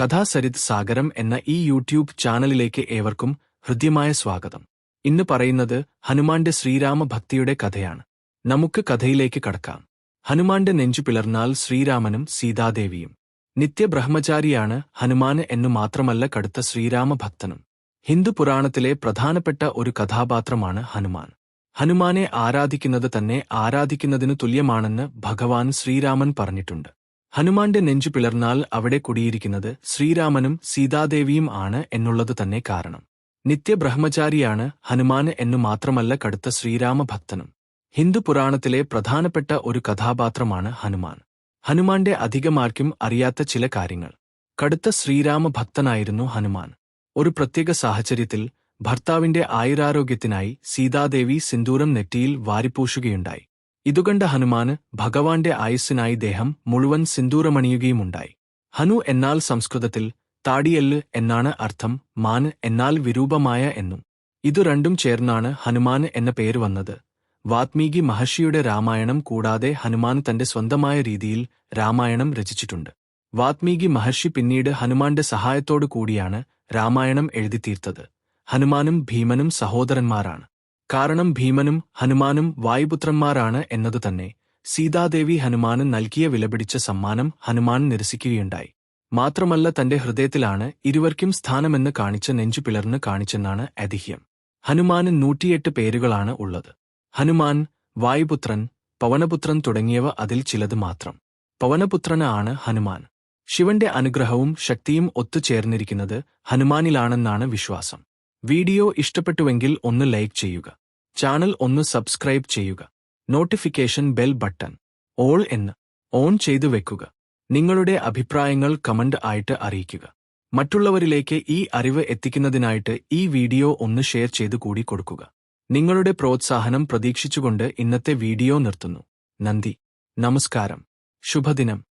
കഥാസരിത് സാഗരം എന്ന ഈ യൂട്യൂബ് ചാനലിലേക്ക് ഏവർക്കും ഹൃദ്യമായ സ്വാഗതം. ഇന്ന് പറയുന്നത് ഹനുമാന്റെ ശ്രീരാമഭക്തിയുടെ കഥയാണ്. നമുക്ക് കഥയിലേക്ക് കടക്കാം. ഹനുമാന്റെ നെഞ്ചു പിളർന്നാൽ ശ്രീരാമനും സീതാദേവിയും. നിത്യബ്രഹ്മചാരിയാണ് ഹനുമാന് എന്നു മാത്രമല്ല കടുത്ത ശ്രീരാമഭക്തനും. ഹിന്ദു പുരാണത്തിലെ പ്രധാനപ്പെട്ട ഒരു കഥാപാത്രമാണ് ഹനുമാൻ. ഹനുമാനെ ആരാധിക്കുന്നത് തന്നെ ആരാധിക്കുന്നതിനു തുല്യമാണെന്ന് ഭഗവാൻ ശ്രീരാമൻ പറഞ്ഞിട്ടുണ്ട്. ഹനുമാന്റെ നെഞ്ചു പിളർന്നാൽ അവിടെ കുടിയിരിക്കുന്നത് ശ്രീരാമനും സീതാദേവിയും ആണ് എന്നുള്ളത് തന്നെ കാരണം. നിത്യബ്രഹ്മചാരിയാണ് ഹനുമാന് എന്നു മാത്രമല്ല കടുത്ത ശ്രീരാമഭക്തനും. ഹിന്ദു പുരാണത്തിലെ പ്രധാനപ്പെട്ട ഒരു കഥാപാത്രമാണ് ഹനുമാൻ. ഹനുമാന്റെ അധികമാർക്കും അറിയാത്ത ചില കാര്യങ്ങൾ. കടുത്ത ശ്രീരാമഭക്തനായിരുന്നു ഹനുമാൻ. ഒരു പ്രത്യേക സാഹചര്യത്തിൽ ഭർത്താവിന്റെ ആയുരാരോഗ്യത്തിനായി സീതാദേവി സിന്ദൂരം നെറ്റിയിൽ വാരിപ്പൂശുകയുണ്ടായി. ഇതുകണ്ട ഹനുമാന് ഭഗവാന്റെ ആയുസ്സിനായി ദേഹം മുഴുവൻ സിന്ദൂരമണിയുകയുമുണ്ടായി. ഹനു എന്നാൽ സംസ്കൃതത്തിൽ താടിയല്ല് എന്നാണ് അർത്ഥം, മാൻ എന്നാൽ വിരൂപമായ എന്നും. ഇതു രണ്ടും ചേർന്നാണ് ഹനുമാൻ എന്ന പേര് വന്നത്. വാത്മീകി മഹർഷിയുടെ രാമായണം കൂടാതെ ഹനുമാൻ തന്റെ സ്വന്തമായ രീതിയിൽ രാമായണം രചിച്ചിട്ടുണ്ട്. വാത്മീകി മഹർഷി പിന്നീട് ഹനുമാന്റെ സഹായത്തോടു കൂടിയാണ് രാമായണം എഴുതിത്തീർത്തത്. ഹനുമാനും ഭീമനും സഹോദരന്മാരാണ്. കാരണം ഭീമനും ഹനുമാനും വായുപുത്രന്മാരാണ് എന്നതുതന്നെ. സീതാദേവി ഹനുമാന് നൽകിയ വിലപിടിച്ച സമ്മാനം ഹനുമാൻ നിരസിക്കുകയുണ്ടായി. മാത്രമല്ല തന്റെ ഹൃദയത്തിലാണ് ഇരുവർക്കും സ്ഥാനമെന്ന് കാണിച്ച് നെഞ്ചു പിളർന്ന് കാണിച്ചെന്നാണ് ഐതിഹ്യം. ഹനുമാന് 108 പേരുകളാണ് ഉള്ളത്. ഹനുമാൻ, വായുപുത്രൻ, പവനപുത്രൻ തുടങ്ങിയവ അതിൽ ചിലത് മാത്രം. പവനപുത്രന് ആണ് ഹനുമാൻ. ശിവന്റെ അനുഗ്രഹവും ശക്തിയും ഒത്തുചേർന്നിരിക്കുന്നത് ഹനുമാനിലാണെന്നാണ് വിശ്വാസം. വീഡിയോ ഇഷ്ടപ്പെട്ടുവെങ്കിൽ ഒന്ന് ലൈക്ക് ചെയ്യുക. ചാനൽ ഒന്ന് സബ്സ്ക്രൈബ് ചെയ്യുക. നോട്ടിഫിക്കേഷൻ ബെൽ ബട്ടൺ ഓൾ എന്ന് ഓൺ ചെയ്തു വെക്കുക. നിങ്ങളുടെ അഭിപ്രായങ്ങൾ കമന്റ് ആയിട്ട് അറിയിക്കുക. മറ്റുള്ളവരിലേക്ക് ഈ അറിവ് എത്തിക്കുന്നതിനായിട്ട് ഈ വീഡിയോ ഒന്ന് ഷെയർ ചെയ്തു കൂടി കൊടുക്കുക. നിങ്ങളുടെ പ്രോത്സാഹനം പ്രതീക്ഷിച്ചുകൊണ്ട് ഇന്നത്തെ വീഡിയോ നിർത്തുന്നു. നന്ദി, നമസ്കാരം, ശുഭദിനം.